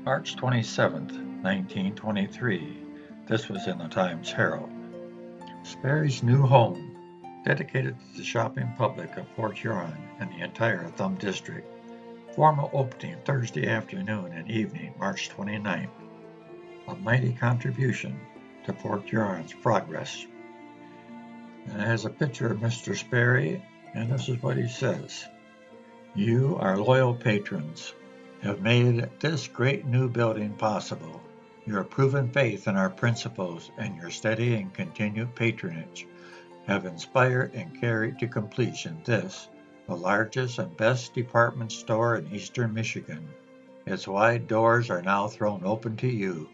March 27th, 1923. This was in the Times Herald. Sperry's new home, dedicated to the shopping public of Port Huron and the entire Thumb District. Formal opening Thursday afternoon and evening, March 29th. A mighty contribution to Port Huron's progress. And it has a picture of Mr. Sperry, and this is what he says. You, our loyal patrons, have made this great new building possible. Your proven faith in our principles and your steady and continued patronage have inspired and carried to completion this, the largest and best department store in eastern Michigan. Its wide doors are now thrown open to you.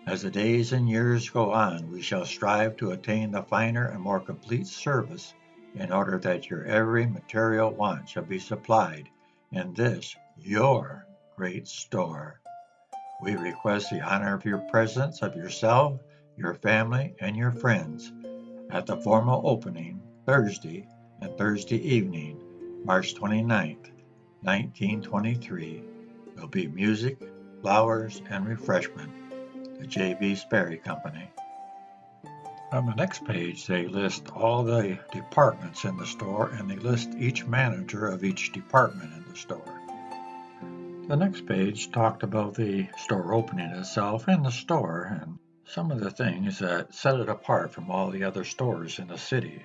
As the days and years go on, we shall strive to attain the finer and more complete service in order that your every material want shall be supplied in this, your great store. We request the honor of your presence of yourself, your family, and your friends at the formal opening Thursday and Thursday evening, March 29th, 1923. There'll be music, flowers, and refreshment. The J.B. Sperry Company. On the next page, they list all the departments in the store and they list each manager of each department in the store. The next page talked about the store opening itself and the store and some of the things that set it apart from all the other stores in the city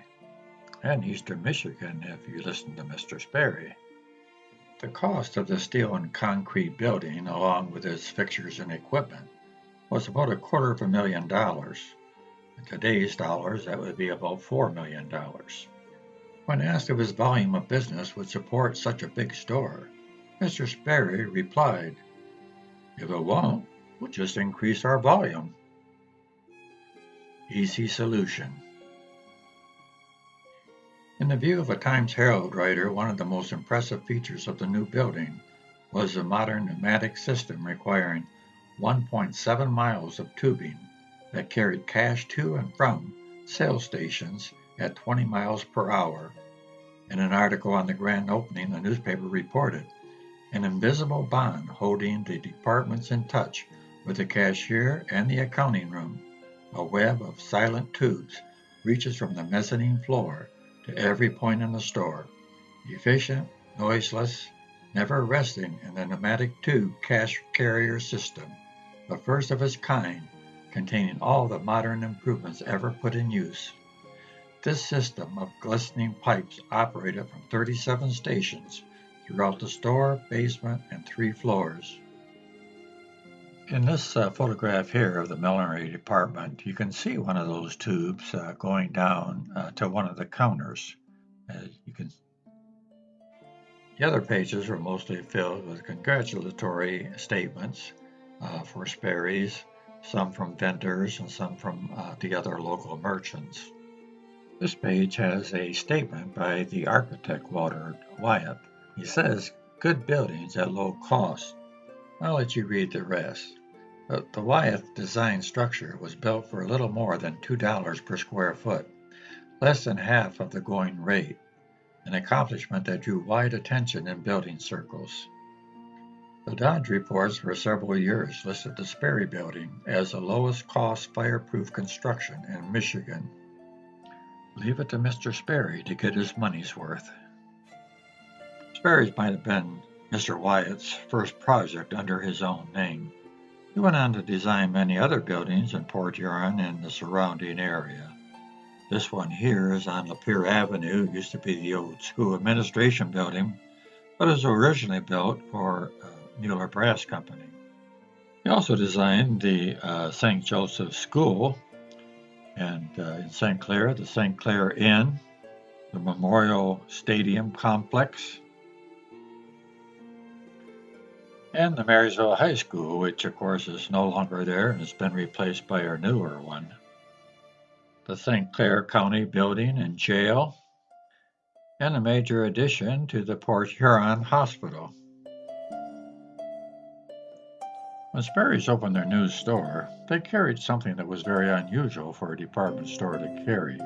and eastern Michigan if you listen to Mr. Sperry. The cost of the steel and concrete building, along with its fixtures and equipment, was about $250,000. In today's dollars, that would be about $4 million. When asked if his volume of business would support such a big store, Mr. Sperry replied, "If it won't, we'll just increase our volume." Easy solution. In the view of a Times Herald writer, one of the most impressive features of the new building was the modern pneumatic system requiring 1.7 miles of tubing that carried cash to and from sales stations at 20 miles per hour. In an article on the grand opening, the newspaper reported, an invisible bond holding the departments in touch with the cashier and the accounting room. A web of silent tubes reaches from the mezzanine floor to every point in the store. Efficient, noiseless, never resting in the pneumatic tube cash carrier system, the first of its kind, containing all the modern improvements ever put in use. This system of glistening pipes operated from 37 stations throughout the store, basement, and 3 floors. In this photograph here of the millinery department, you can see one of those tubes going down to one of the counters. The other pages were mostly filled with congratulatory statements for Sperry's, some from vendors and some from the other local merchants. This page has a statement by the architect Walter Wyatt. He says, "Good buildings at low cost." I'll let you read the rest. But the Wyatt design structure was built for a little more than $2 per square foot, less than half of the going rate, an accomplishment that drew wide attention in building circles. The Dodge reports for several years listed the Sperry Building as the lowest cost fireproof construction in Michigan. Leave it to Mr. Sperry to get his money's worth. Sperry's might have been Mr. Wyatt's first project under his own name. He went on to design many other buildings in Port Huron and the surrounding area. This one here is on Lapeer Avenue. It used to be the old school administration building, but it was originally built for Mueller Brass Company. He also designed the St. Joseph School, and in St. Clair, the St. Clair Inn, the Memorial Stadium Complex, and the Marysville High School, which of course is no longer there and has been replaced by our newer one. The St. Clair County Building and Jail, and a major addition to the Port Huron Hospital. When Sperry's opened their new store, they carried something that was very unusual for a department store to carry.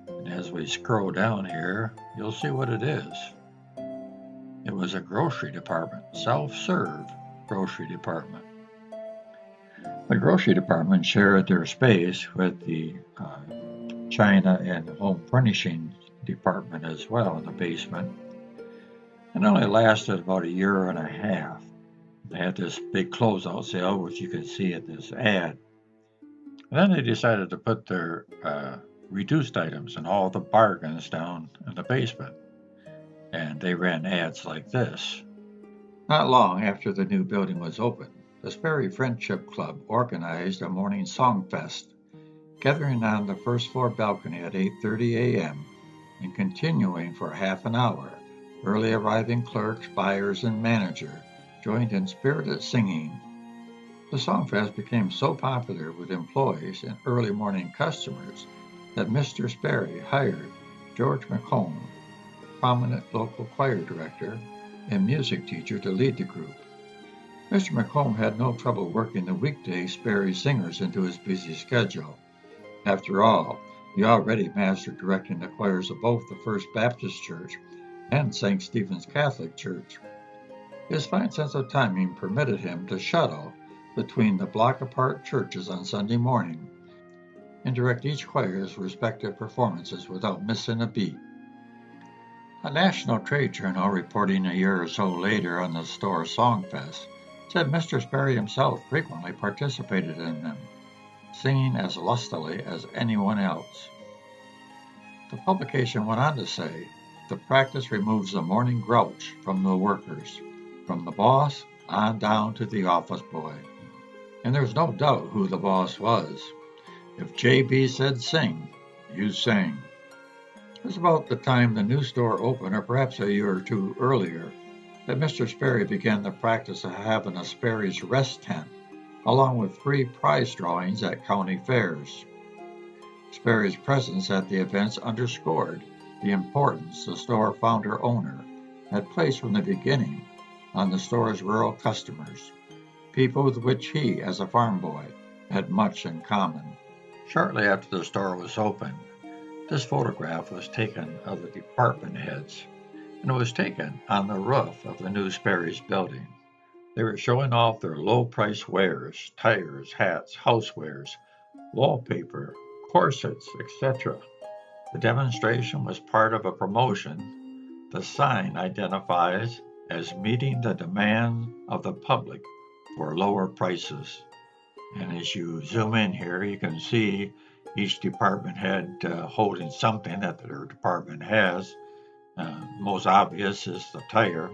And as we scroll down here, you'll see what it is. It was a grocery department, self-serve grocery department. The grocery department shared their space with the China and home furnishing department as well in the basement. It only lasted about a year and a half. They had this big closeout sale, which you can see in this ad. And then they decided to put their reduced items and all the bargains down in the basement. And they ran ads like this. Not long after the new building was opened, the Sperry Friendship Club organized a morning song fest, gathering on the first floor balcony at 8:30 a.m. and continuing for half an hour. Early arriving clerks, buyers, and manager joined in spirited singing. The Songfest became so popular with employees and early morning customers that Mr. Sperry hired George McComb, prominent local choir director and music teacher, to lead the group. Mr. McComb had no trouble working the weekday Sperry singers into his busy schedule. After all, he already mastered directing the choirs of both the First Baptist Church and St. Stephen's Catholic Church. His fine sense of timing permitted him to shuttle between the block-apart churches on Sunday morning and direct each choir's respective performances without missing a beat. A national trade journal reporting a year or so later on the store Songfest said Mr. Sperry himself frequently participated in them, singing as lustily as anyone else. The publication went on to say, the practice removes the morning grouch from the workers, from the boss on down to the office boy. And there's no doubt who the boss was. If J.B. said sing, you sang. It was about the time the new store opened, or perhaps a year or two earlier, that Mr. Sperry began the practice of having a Sperry's Rest Tent, along with free prize drawings at county fairs. Sperry's presence at the events underscored the importance the store founder-owner had placed from the beginning on the store's rural customers, people with which he, as a farm boy, had much in common. Shortly after the store was opened, this photograph was taken of the department heads, and it was taken on the roof of the new Sperry's building. They were showing off their low-price wares, tires, hats, housewares, wallpaper, corsets, etc. The demonstration was part of a promotion the sign identifies as meeting the demand of the public for lower prices. And as you zoom in here, you can see each department head holding something that their department has. Most obvious is the tire,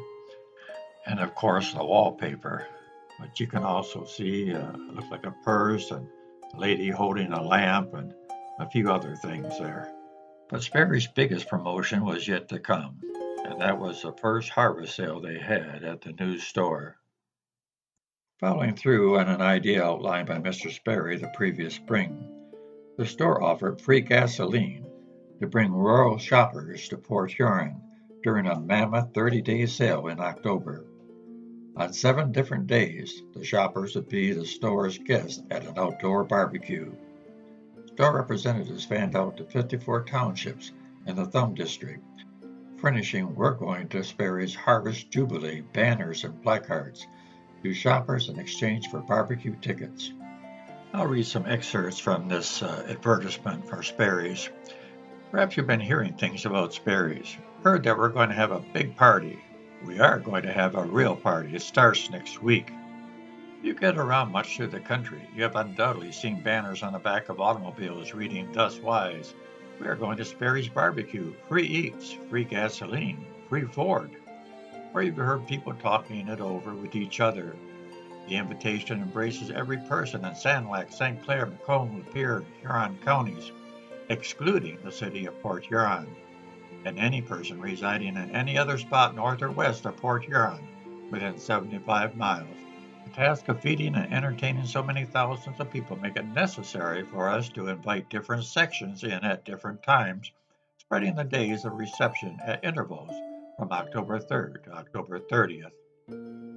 and of course the wallpaper. But you can also see it looks like a purse and a lady holding a lamp and a few other things there. But Sperry's biggest promotion was yet to come, and that was the first harvest sale they had at the new store. Following through on an idea outlined by Mr. Sperry the previous spring, the store offered free gasoline to bring rural shoppers to Port Huron during a mammoth 30-day sale in October. On 7 different days, the shoppers would be the store's guests at an outdoor barbecue. Store representatives fanned out to 54 townships in the Thumb District, furnishing We're Going to Sperry's Harvest Jubilee banners and placards to shoppers in exchange for barbecue tickets. I'll read some excerpts from this advertisement for Sperry's. Perhaps you've been hearing things about Sperry's. Heard that we're going to have a big party. We are going to have a real party. It starts next week. You get around much through the country. You have undoubtedly seen banners on the back of automobiles reading thus wise: we are going to Sperry's Barbecue, free eats, free gasoline, free Ford. Or you've heard people talking it over with each other. The invitation embraces every person in Sand Lac, St. Clair, Macomb, Lapeer, Huron counties, excluding the city of Port Huron, and any person residing in any other spot north or west of Port Huron within 75 miles. The task of feeding and entertaining so many thousands of people make it necessary for us to invite different sections in at different times, spreading the days of reception at intervals from October 3rd to October 30th.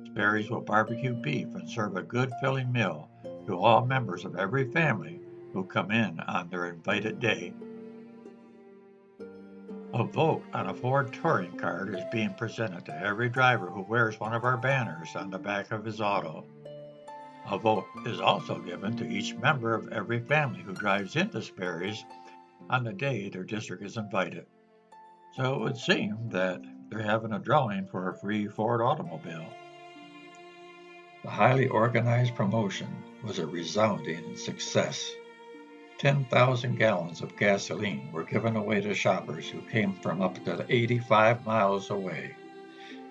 Sperry's will barbecue beef and serve a good filling meal to all members of every family who come in on their invited day. A vote on a Ford touring card is being presented to every driver who wears one of our banners on the back of his auto. A vote is also given to each member of every family who drives into Sperry's on the day their district is invited. So it would seem that they're having a drawing for a free Ford automobile. The highly organized promotion was a resounding success. 10,000 gallons of gasoline were given away to shoppers who came from up to 85 miles away.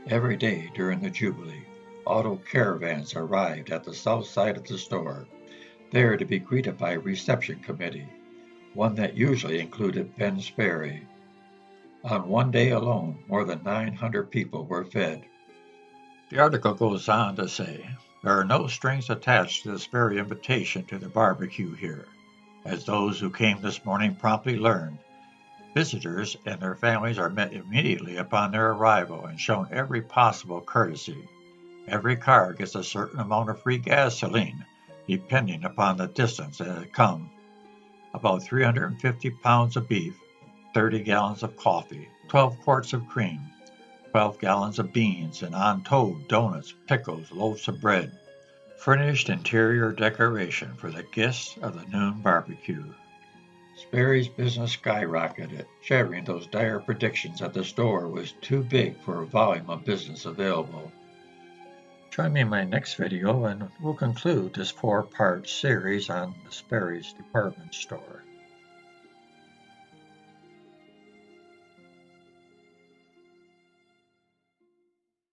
Every day during the Jubilee, auto caravans arrived at the south side of the store, there to be greeted by a reception committee, one that usually included Ben Sperry. On one day alone, more than 900 people were fed. The article goes on to say, there are no strings attached to the Sperry invitation to the barbecue here. As those who came this morning promptly learned, visitors and their families are met immediately upon their arrival and shown every possible courtesy. Every car gets a certain amount of free gasoline, depending upon the distance that it comes. About 350 pounds of beef, 30 gallons of coffee, 12 quarts of cream, 12 gallons of beans, and on toast, donuts, pickles, loaves of bread. Furnished interior decoration for the guests of the noon barbecue. Sperry's business skyrocketed, shattering those dire predictions that the store was too big for a volume of business available. Join me in my next video and we'll conclude this 4-part series on the Sperry's department store.